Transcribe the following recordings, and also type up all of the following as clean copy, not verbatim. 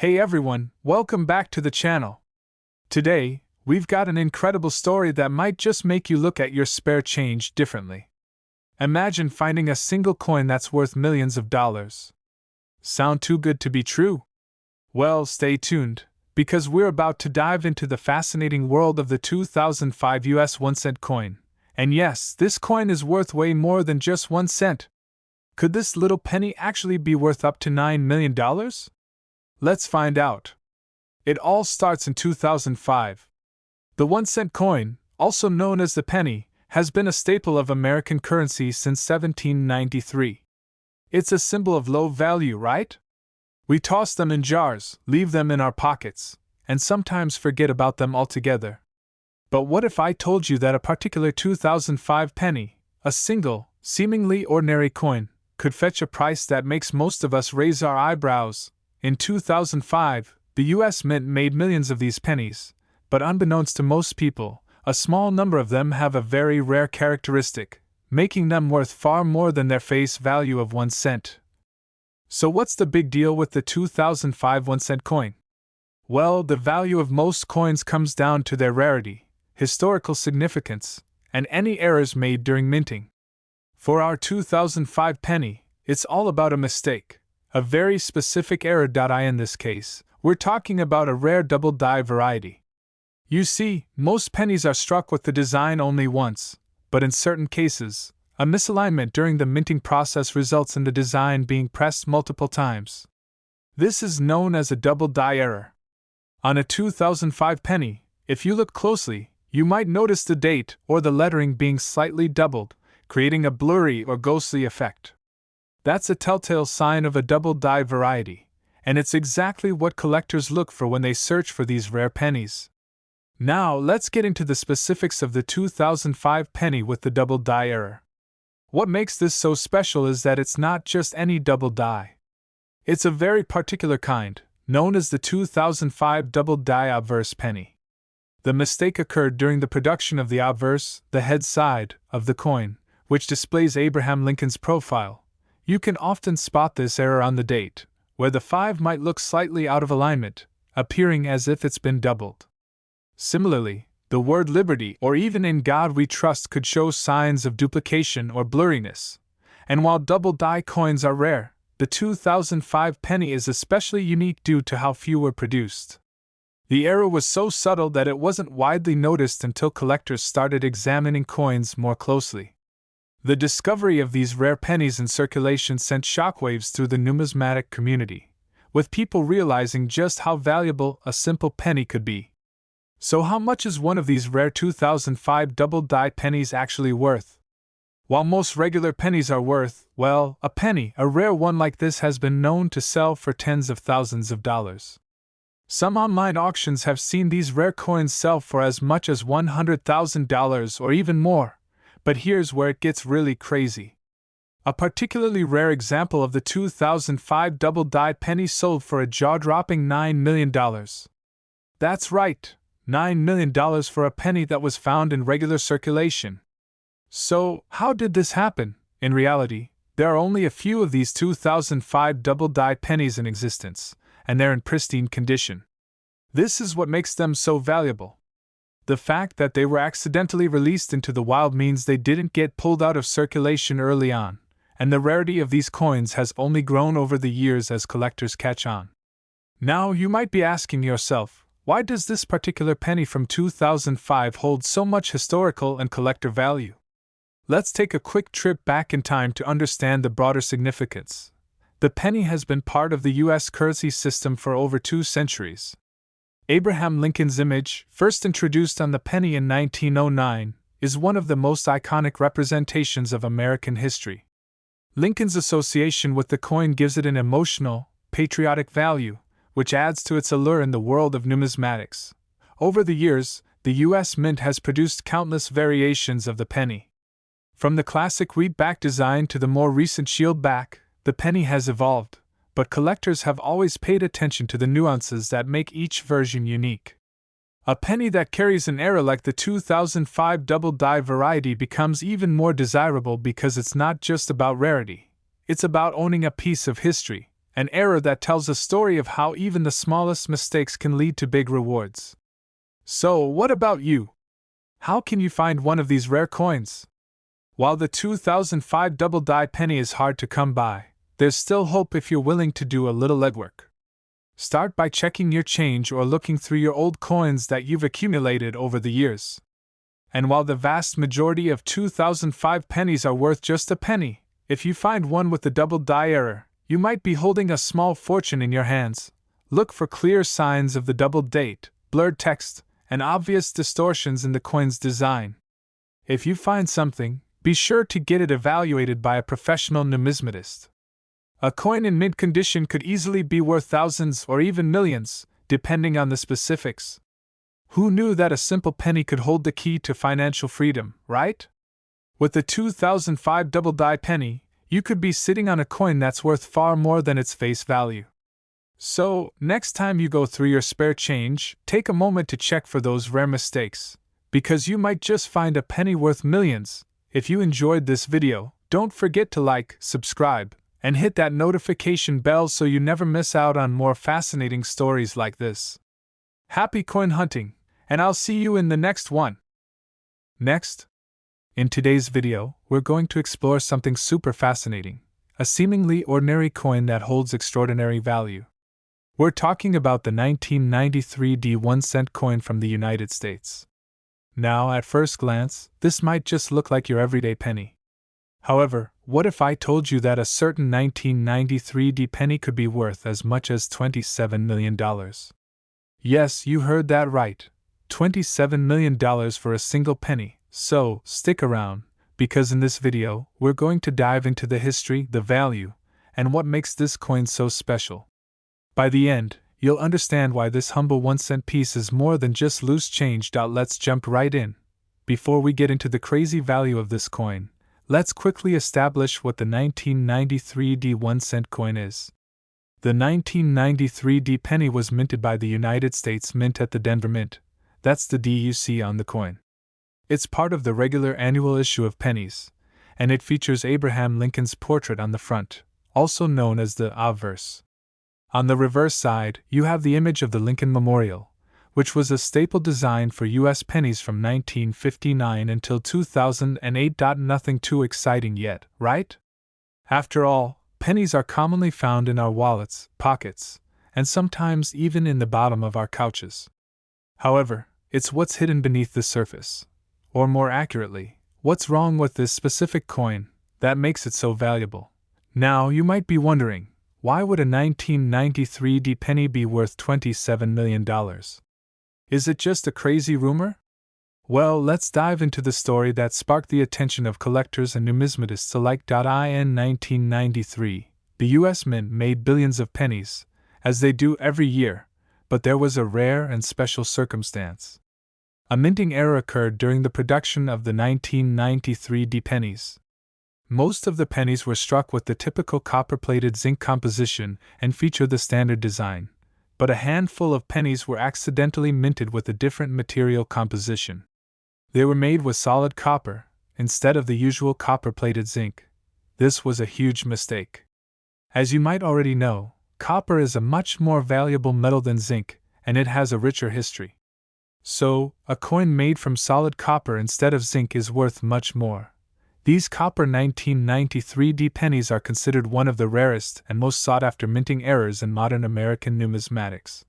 Hey everyone, welcome back to the channel. Today, we've got an incredible story that might just make you look at your spare change differently. Imagine finding a single coin that's worth millions of dollars. Sound too good to be true? Well, stay tuned, because we're about to dive into the fascinating world of the 2005 US 1-cent coin. And yes, this coin is worth way more than just 1 cent. Could this little penny actually be worth up to $9 million? Let's find out. It all starts in 2005. The 1-cent coin, also known as the penny, has been a staple of American currency since 1793. It's a symbol of low value, right? We toss them in jars, leave them in our pockets, and sometimes forget about them altogether. But what if I told you that a particular 2005 penny, a single, seemingly ordinary coin, could fetch a price that makes most of us raise our eyebrows? In 2005, the US Mint made millions of these pennies, but unbeknownst to most people, a small number of them have a very rare characteristic, making them worth far more than their face value of 1 cent. So what's the big deal with the 2005 1-cent coin? Well, the value of most coins comes down to their rarity, historical significance, and any errors made during minting. For our 2005 penny, it's all about a mistake. A very specific error. In this case, we're talking about a rare double die variety. You see, most pennies are struck with the design only once, but in certain cases, a misalignment during the minting process results in the design being pressed multiple times. This is known as a double die error. On a 2005 penny, if you look closely, you might notice the date or the lettering being slightly doubled, creating a blurry or ghostly effect. That's a telltale sign of a double die variety, and it's exactly what collectors look for when they search for these rare pennies. Now, let's get into the specifics of the 2005 penny with the double die error. What makes this so special is that it's not just any double die. It's a very particular kind, known as the 2005 double die obverse penny. The mistake occurred during the production of the obverse, the head side, of the coin, which displays Abraham Lincoln's profile. You can often spot this error on the date, where the 5 might look slightly out of alignment, appearing as if it's been doubled. Similarly, the word liberty or even in God we trust could show signs of duplication or blurriness. And while double die coins are rare, the 2005 penny is especially unique due to how few were produced. The error was so subtle that it wasn't widely noticed until collectors started examining coins more closely. The discovery of these rare pennies in circulation sent shockwaves through the numismatic community, with people realizing just how valuable a simple penny could be. So how much is one of these rare 2005 double die pennies actually worth? While most regular pennies are worth, well, a penny, a rare one like this, has been known to sell for tens of thousands of dollars. Some online auctions have seen these rare coins sell for as much as $100,000 or even more. But here's where it gets really crazy. A particularly rare example of the 2005 double die penny sold for a jaw-dropping $9 million. That's right, $9 million for a penny that was found in regular circulation. So, how did this happen? In reality, there are only a few of these 2005 double die pennies in existence, and they're in pristine condition. This is what makes them so valuable. The fact that they were accidentally released into the wild means they didn't get pulled out of circulation early on, and the rarity of these coins has only grown over the years as collectors catch on. Now, you might be asking yourself, why does this particular penny from 2005 hold so much historical and collector value? Let's take a quick trip back in time to understand the broader significance. The penny has been part of the U.S. currency system for over 2 centuries. Abraham Lincoln's image, first introduced on the penny in 1909, is one of the most iconic representations of American history. Lincoln's association with the coin gives it an emotional, patriotic value, which adds to its allure in the world of numismatics. Over the years, the U.S. Mint has produced countless variations of the penny. From the classic wheat-back design to the more recent shield-back, the penny has evolved, but collectors have always paid attention to the nuances that make each version unique. A penny that carries an error like the 2005 double die variety becomes even more desirable because it's not just about rarity, it's about owning a piece of history, An error that tells a story of how even the smallest mistakes can lead to big rewards. So, what about you? How can you find one of these rare coins? While the 2005 double die penny is hard to come by, there's still hope if you're willing to do a little legwork. Start by checking your change or looking through your old coins that you've accumulated over the years. And while the vast majority of 2005 pennies are worth just a penny, if you find one with the double die error, you might be holding a small fortune in your hands. Look for clear signs of the double date, blurred text, and obvious distortions in the coin's design. If you find something, be sure to get it evaluated by a professional numismatist. A coin in mint condition could easily be worth thousands or even millions, depending on the specifics. Who knew that a simple penny could hold the key to financial freedom, right? With the 2005 double die penny, you could be sitting on a coin that's worth far more than its face value. So, next time you go through your spare change, take a moment to check for those rare mistakes, because you might just find a penny worth millions. If you enjoyed this video, don't forget to like, subscribe, and hit that notification bell so you never miss out on more fascinating stories like this. Happy coin hunting, and I'll see you in the next one. Next, in today's video, we're going to explore something super fascinating, a seemingly ordinary coin that holds extraordinary value. We're talking about the 1993 D1-cent coin from the United States. Now, at first glance, this might just look like your everyday penny. However, what if I told you that a certain 1993 D penny could be worth as much as $27 million? Yes, you heard that right. $27 million for a single penny. So, stick around, because in this video, we're going to dive into the history, the value, and what makes this coin so special. By the end, you'll understand why this humble 1-cent piece is more than just loose change. Let's jump right in. Before we get into the crazy value of this coin, let's quickly establish what the 1993 D 1-cent coin is. The 1993 D penny was minted by the United States Mint at the Denver Mint. That's the D you see on the coin. It's part of the regular annual issue of pennies, and it features Abraham Lincoln's portrait on the front, also known as the obverse. On the reverse side, you have the image of the Lincoln Memorial, which was a staple design for U.S. pennies from 1959 until 2008. Nothing too exciting yet, right? After all, pennies are commonly found in our wallets, pockets, and sometimes even in the bottom of our couches. However, it's what's hidden beneath the surface, or more accurately, what's wrong with this specific coin, that makes it so valuable. Now, you might be wondering, why would a 1993 D penny be worth $27 million? Is it just a crazy rumor? Well, let's dive into the story that sparked the attention of collectors and numismatists alike. In 1993, the U.S. Mint made billions of pennies, as they do every year, but there was a rare and special circumstance. A minting error occurred during the production of the 1993 D pennies. Most of the pennies were struck with the typical copper-plated zinc composition and feature the standard design, but a handful of pennies were accidentally minted with a different material composition. They were made with solid copper, instead of the usual copper-plated zinc. This was a huge mistake. As you might already know, copper is a much more valuable metal than zinc, and it has a richer history. So, a coin made from solid copper instead of zinc is worth much more. These copper 1993 D pennies are considered one of the rarest and most sought-after minting errors in modern American numismatics.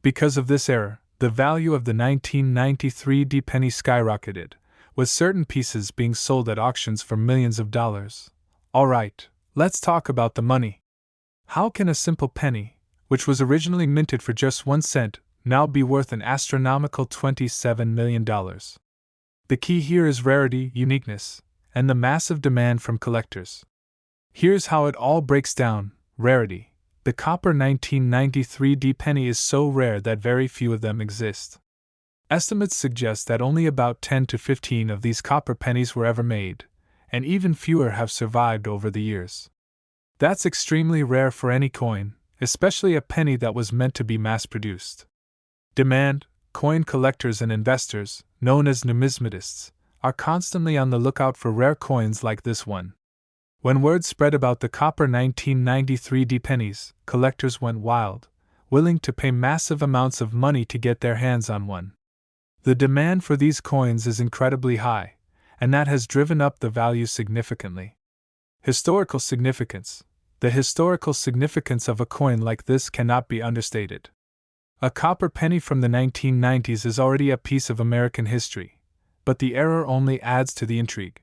Because of this error, the value of the 1993 D penny skyrocketed, with certain pieces being sold at auctions for millions of dollars. Alright, let's talk about the money. How can a simple penny, which was originally minted for just 1 cent, now be worth an astronomical $27 million? The key here is rarity, uniqueness, and the massive demand from collectors. Here's how it all breaks down. Rarity. The copper 1993 D penny is so rare that very few of them exist. Estimates suggest that only about 10 to 15 of these copper pennies were ever made, and even fewer have survived over the years. That's extremely rare for any coin, especially a penny that was meant to be mass-produced. Demand. Coin collectors and investors, known as numismatists, are constantly on the lookout for rare coins like this one. When word spread about the copper 1993 D pennies, collectors went wild, willing to pay massive amounts of money to get their hands on one. The demand for these coins is incredibly high, and that has driven up the value significantly. Historical significance. The historical significance of a coin like this cannot be understated. A copper penny from the 1990s is already a piece of American history, but the error only adds to the intrigue.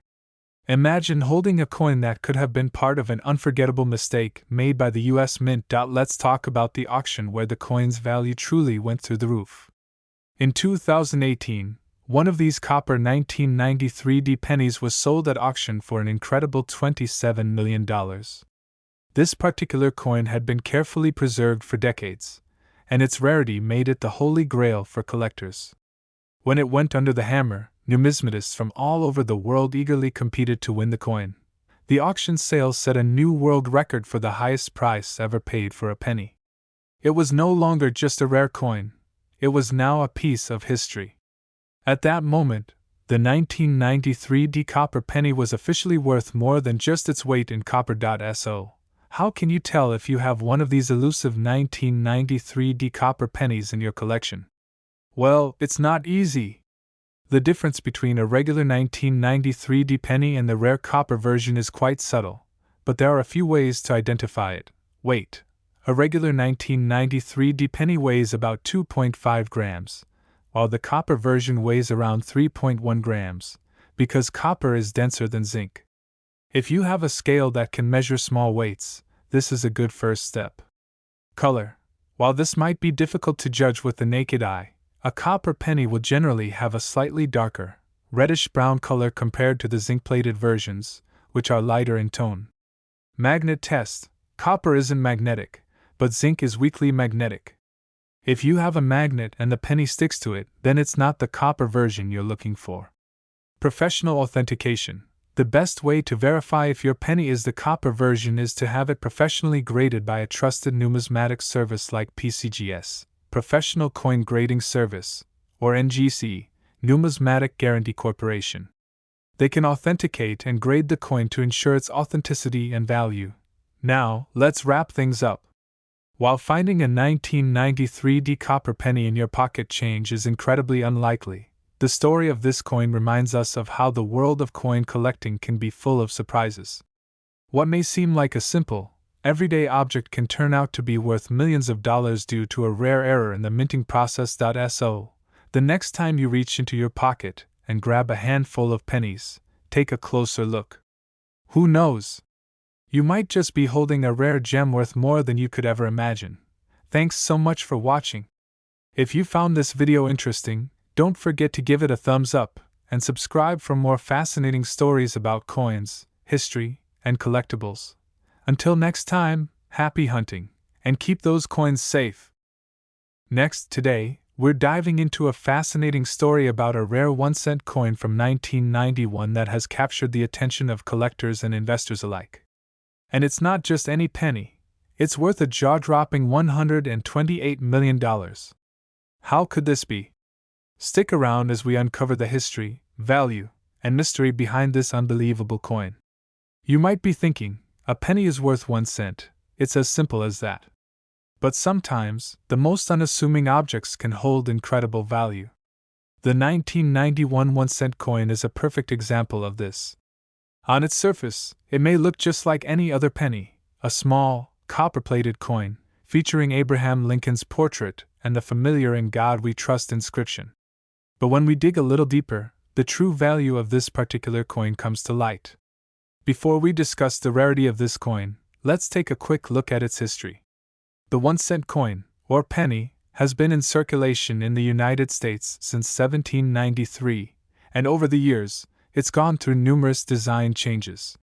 Imagine holding a coin that could have been part of an unforgettable mistake made by the US Mint. Let's talk about the auction where the coin's value truly went through the roof. In 2018, one of these copper 1993 D pennies was sold at auction for an incredible $27 million. This particular coin had been carefully preserved for decades, and its rarity made it the holy grail for collectors. When it went under the hammer, numismatists from all over the world eagerly competed to win the coin. The auction sale set a new world record for the highest price ever paid for a penny. It was no longer just a rare coin, it was now a piece of history. At that moment, the 1993 D copper penny was officially worth more than just its weight in copper. So, how can you tell if you have one of these elusive 1993 D copper pennies in your collection? Well, it's not easy. The difference between a regular 1993 D penny and the rare copper version is quite subtle, but there are a few ways to identify it. Weight. A regular 1993 D penny weighs about 2.5 grams, while the copper version weighs around 3.1 grams, because copper is denser than zinc. If you have a scale that can measure small weights, this is a good first step. Color. While this might be difficult to judge with the naked eye, a copper penny will generally have a slightly darker, reddish-brown color compared to the zinc-plated versions, which are lighter in tone. Magnet test. Copper isn't magnetic, but zinc is weakly magnetic. If you have a magnet and the penny sticks to it, then it's not the copper version you're looking for. Professional authentication. The best way to verify if your penny is the copper version is to have it professionally graded by a trusted numismatic service like PCGS, Professional Coin Grading Service, or NGC, Numismatic Guarantee Corporation. They can authenticate and grade the coin to ensure its authenticity and value. Now, let's wrap things up. While finding a 1993 D copper penny in your pocket change is incredibly unlikely, the story of this coin reminds us of how the world of coin collecting can be full of surprises. What may seem like a simple, everyday object can turn out to be worth millions of dollars due to a rare error in the minting process. So, the next time you reach into your pocket and grab a handful of pennies, take a closer look. Who knows? You might just be holding a rare gem worth more than you could ever imagine. Thanks so much for watching. If you found this video interesting, don't forget to give it a thumbs up and subscribe for more fascinating stories about coins, history, and collectibles. Until next time, happy hunting, and keep those coins safe. Next, today, we're diving into a fascinating story about a rare 1-cent coin from 1991 that has captured the attention of collectors and investors alike. And it's not just any penny, it's worth a jaw-dropping $128 million. How could this be? Stick around as we uncover the history, value, and mystery behind this unbelievable coin. You might be thinking, a penny is worth 1 cent, it's as simple as that. But sometimes, the most unassuming objects can hold incredible value. The 1991 1-cent coin is a perfect example of this. On its surface, it may look just like any other penny, a small, copper-plated coin, featuring Abraham Lincoln's portrait and the familiar "In God We Trust" inscription. But when we dig a little deeper, the true value of this particular coin comes to light. Before we discuss the rarity of this coin, let's take a quick look at its history. The 1-cent coin, or penny, has been in circulation in the United States since 1793, and over the years, it's gone through numerous design changes.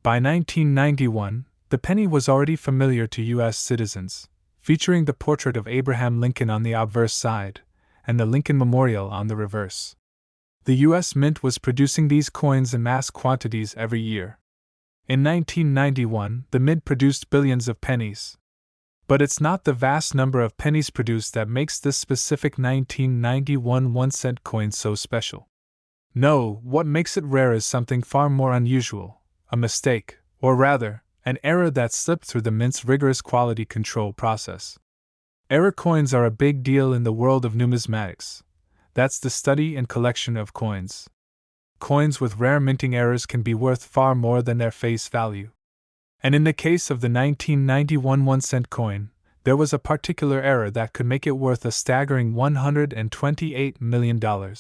By 1991, the penny was already familiar to U.S. citizens, featuring the portrait of Abraham Lincoln on the obverse side, and the Lincoln Memorial on the reverse. The U.S. Mint was producing these coins in mass quantities every year. In 1991, the Mint produced billions of pennies. But it's not the vast number of pennies produced that makes this specific 1991 1-cent coin so special. No, what makes it rare is something far more unusual: a mistake, Or rather, an error that slipped through the mint's rigorous quality control process. Error coins are a big deal in the world of numismatics. That's the study and collection of coins. Coins with rare minting errors can be worth far more than their face value. And in the case of the 1991 1-cent coin, there was a particular error that could make it worth a staggering $128 million.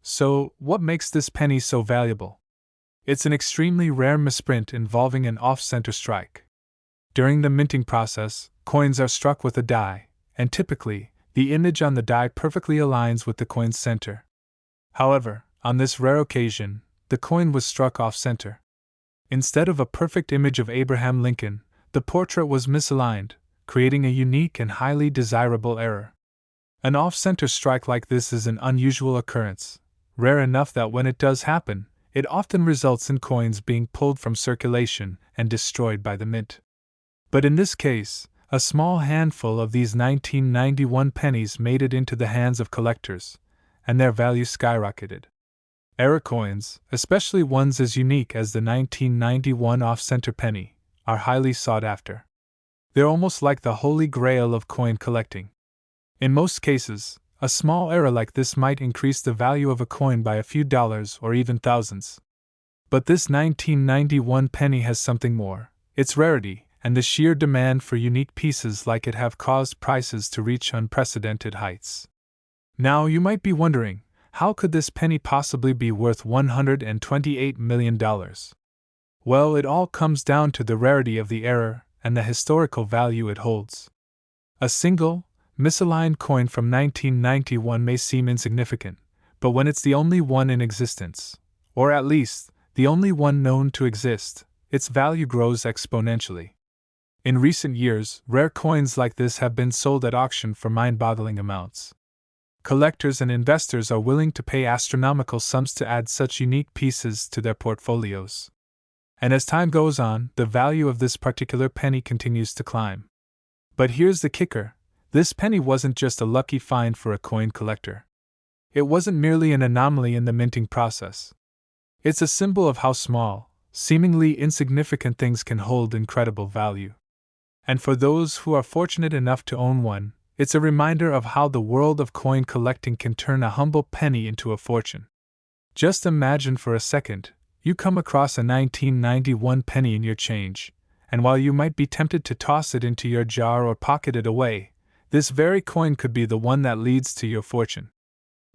So, what makes this penny so valuable? It's an extremely rare misprint involving an off-center strike. During the minting process, coins are struck with a die, and typically, the image on the die perfectly aligns with the coin's center. However, on this rare occasion, the coin was struck off-center. Instead of a perfect image of Abraham Lincoln, the portrait was misaligned, creating a unique and highly desirable error. An off-center strike like this is an unusual occurrence, rare enough that when it does happen, it often results in coins being pulled from circulation and destroyed by the mint. But in this case, a small handful of these 1991 pennies made it into the hands of collectors, and their value skyrocketed. Error coins, especially ones as unique as the 1991 off-center penny, are highly sought after. They're almost like the holy grail of coin collecting. In most cases, a small error like this might increase the value of a coin by a few dollars or even thousands. But this 1991 penny has something more. Its rarity and the sheer demand for unique pieces like it have caused prices to reach unprecedented heights. Now you might be wondering, how could this penny possibly be worth $128 million? Well, it all comes down to the rarity of the error and the historical value it holds. A single, misaligned coin from 1991 may seem insignificant, but when it's the only one in existence, or at least, the only one known to exist, its value grows exponentially. In recent years, rare coins like this have been sold at auction for mind-boggling amounts. Collectors and investors are willing to pay astronomical sums to add such unique pieces to their portfolios. And as time goes on, the value of this particular penny continues to climb. But here's the kicker: this penny wasn't just a lucky find for a coin collector. It wasn't merely an anomaly in the minting process. It's a symbol of how small, seemingly insignificant things can hold incredible value. And for those who are fortunate enough to own one, it's a reminder of how the world of coin collecting can turn a humble penny into a fortune. Just imagine for a second, you come across a 1991 penny in your change, and while you might be tempted to toss it into your jar or pocket it away, this very coin could be the one that leads to your fortune.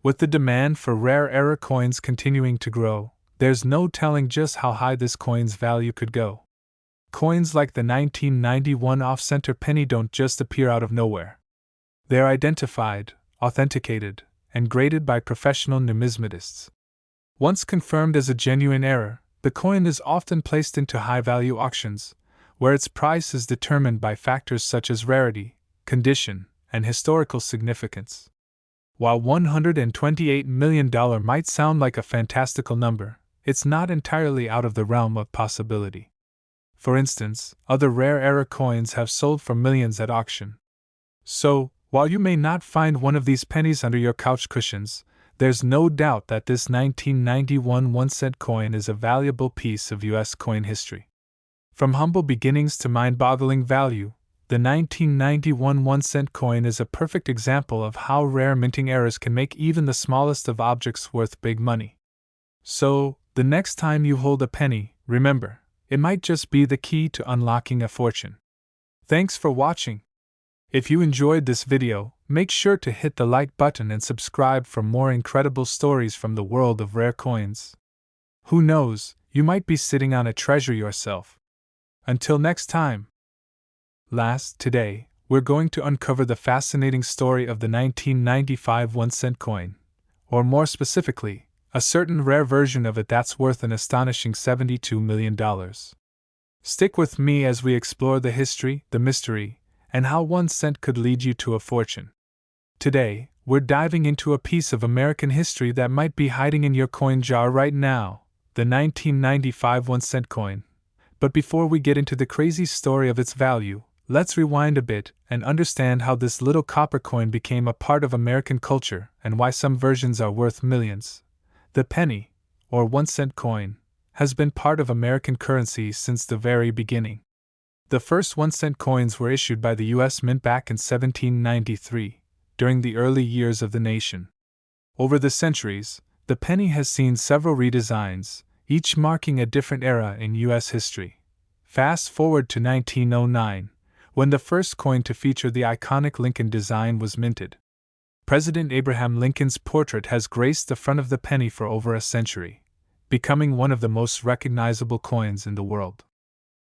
With the demand for rare error coins continuing to grow, there's no telling just how high this coin's value could go. Coins like the 1991 off-center penny don't just appear out of nowhere. They're identified, authenticated, and graded by professional numismatists. Once confirmed as a genuine error, the coin is often placed into high-value auctions, where its price is determined by factors such as rarity, condition, and historical significance. While $128 million might sound like a fantastical number, it's not entirely out of the realm of possibility. For instance, other rare error coins have sold for millions at auction. So, while you may not find one of these pennies under your couch cushions, there's no doubt that this 1991 1-cent coin is a valuable piece of U.S. coin history. From humble beginnings to mind-boggling value, the 1991 1-cent coin is a perfect example of how rare minting errors can make even the smallest of objects worth big money. So, the next time you hold a penny, remember, it might just be the key to unlocking a fortune. Thanks for watching. If you enjoyed this video, make sure to hit the like button and subscribe for more incredible stories from the world of rare coins. Who knows, you might be sitting on a treasure yourself. Until next time. Today, we're going to uncover the fascinating story of the 1995 1-cent coin, or more specifically, a certain rare version of it that's worth an astonishing $72 million. Stick with me as we explore the history, the mystery, and how 1 cent could lead you to a fortune. Today, we're diving into a piece of American history that might be hiding in your coin jar right now, the 1995 1-cent coin. But before we get into the crazy story of its value, let's rewind a bit and understand how this little copper coin became a part of American culture and why some versions are worth millions. The penny, or 1-cent coin, has been part of American currency since the very beginning. The first 1-cent coins were issued by the U.S. Mint back in 1793, during the early years of the nation. Over the centuries, the penny has seen several redesigns, each marking a different era in U.S. history. Fast forward to 1909, when the first coin to feature the iconic Lincoln design was minted. President Abraham Lincoln's portrait has graced the front of the penny for over a century, becoming one of the most recognizable coins in the world.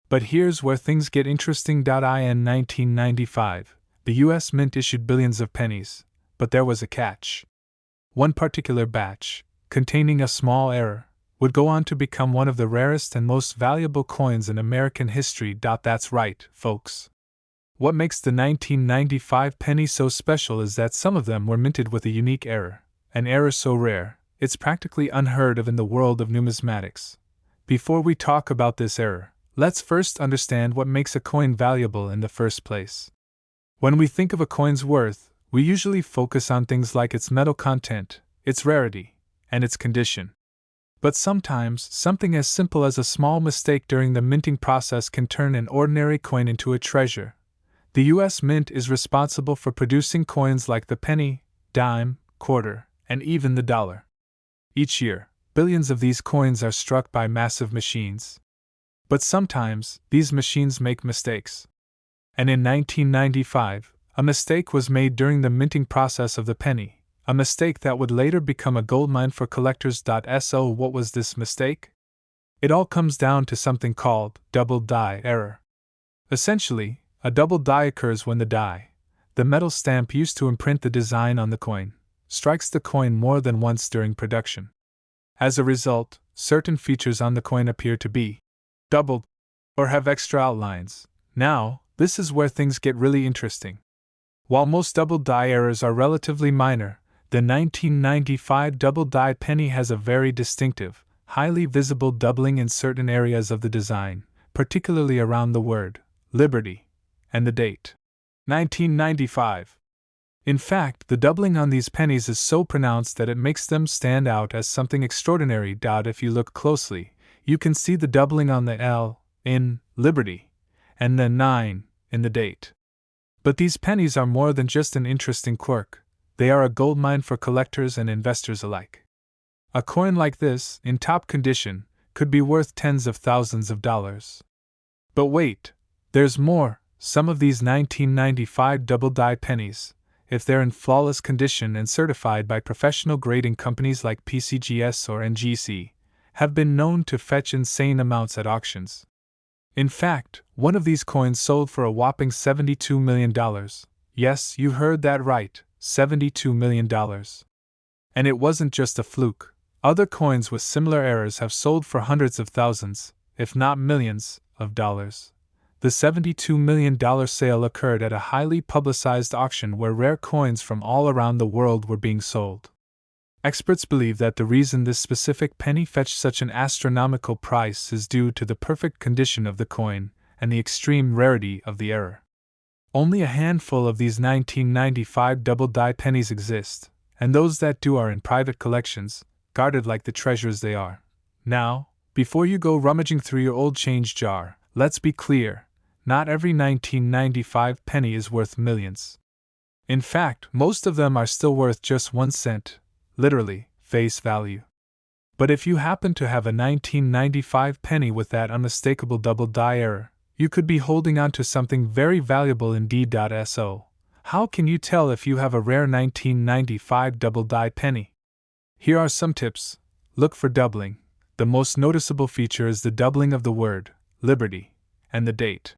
But here's where things get interesting. In 1995, the U.S. Mint issued billions of pennies, but there was a catch. One particular batch, containing a small error, would go on to become one of the rarest and most valuable coins in American history. That's right, folks. What makes the 1995 penny so special is that some of them were minted with a unique error, an error so rare, it's practically unheard of in the world of numismatics. Before we talk about this error, let's first understand what makes a coin valuable in the first place. When we think of a coin's worth, we usually focus on things like its metal content, its rarity, and its condition. But sometimes, something as simple as a small mistake during the minting process can turn an ordinary coin into a treasure. The U.S. Mint is responsible for producing coins like the penny, dime, quarter, and even the dollar. Each year, billions of these coins are struck by massive machines. But sometimes, these machines make mistakes. And in 1995, a mistake was made during the minting process of the penny, a mistake that would later become a goldmine for collectors. So what was this mistake? It all comes down to something called double die error. Essentially, a double die occurs when the die, the metal stamp used to imprint the design on the coin, strikes the coin more than once during production. As a result, certain features on the coin appear to be doubled or have extra outlines. Now, this is where things get really interesting. While most double die errors are relatively minor, the 1995 double die penny has a very distinctive, highly visible doubling in certain areas of the design, particularly around the word Liberty and the date 1995. In fact, the doubling on these pennies is so pronounced that it makes them stand out as something extraordinary. If you look closely, you can see the doubling on the L in Liberty and the 9 in the date. But these pennies are more than just an interesting quirk, they are a goldmine for collectors and investors alike. A coin like this, in top condition, could be worth tens of thousands of dollars. But wait, there's more. Some of these 1995 double die pennies, if they're in flawless condition and certified by professional grading companies like PCGS or NGC, have been known to fetch insane amounts at auctions. In fact, one of these coins sold for a whopping $72 million. Yes, you heard that right, $72 million. And it wasn't just a fluke. Other coins with similar errors have sold for hundreds of thousands, if not millions, of dollars. The $72 million sale occurred at a highly publicized auction where rare coins from all around the world were being sold. Experts believe that the reason this specific penny fetched such an astronomical price is due to the perfect condition of the coin and the extreme rarity of the error. Only a handful of these 1995 double die pennies exist, and those that do are in private collections, guarded like the treasures they are. Now, before you go rummaging through your old change jar, let's be clear. Not every 1995 penny is worth millions. In fact, most of them are still worth just 1 cent, literally, face value. But if you happen to have a 1995 penny with that unmistakable double die error, you could be holding on to something very valuable indeed. So, how can you tell if you have a rare 1995 double die penny? Here are some tips. Look for doubling. The most noticeable feature is the doubling of the word Liberty and the date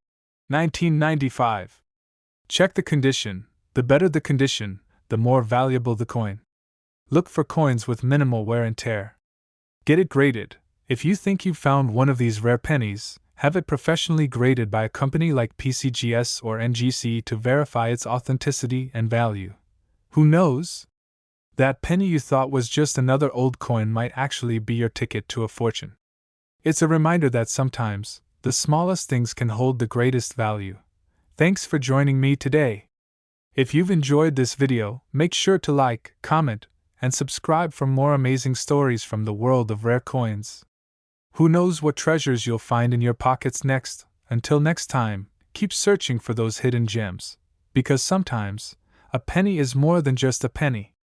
1995. Check the condition. The better the condition, the more valuable the coin. Look for coins with minimal wear and tear. Get it graded. If you think you've found one of these rare pennies, have it professionally graded by a company like PCGS or NGC to verify its authenticity and value. Who knows? That penny you thought was just another old coin might actually be your ticket to a fortune. It's a reminder that sometimes, the smallest things can hold the greatest value. Thanks for joining me today. If you've enjoyed this video, make sure to like, comment, and subscribe for more amazing stories from the world of rare coins. Who knows what treasures you'll find in your pockets next? Until next time, keep searching for those hidden gems, because sometimes, a penny is more than just a penny.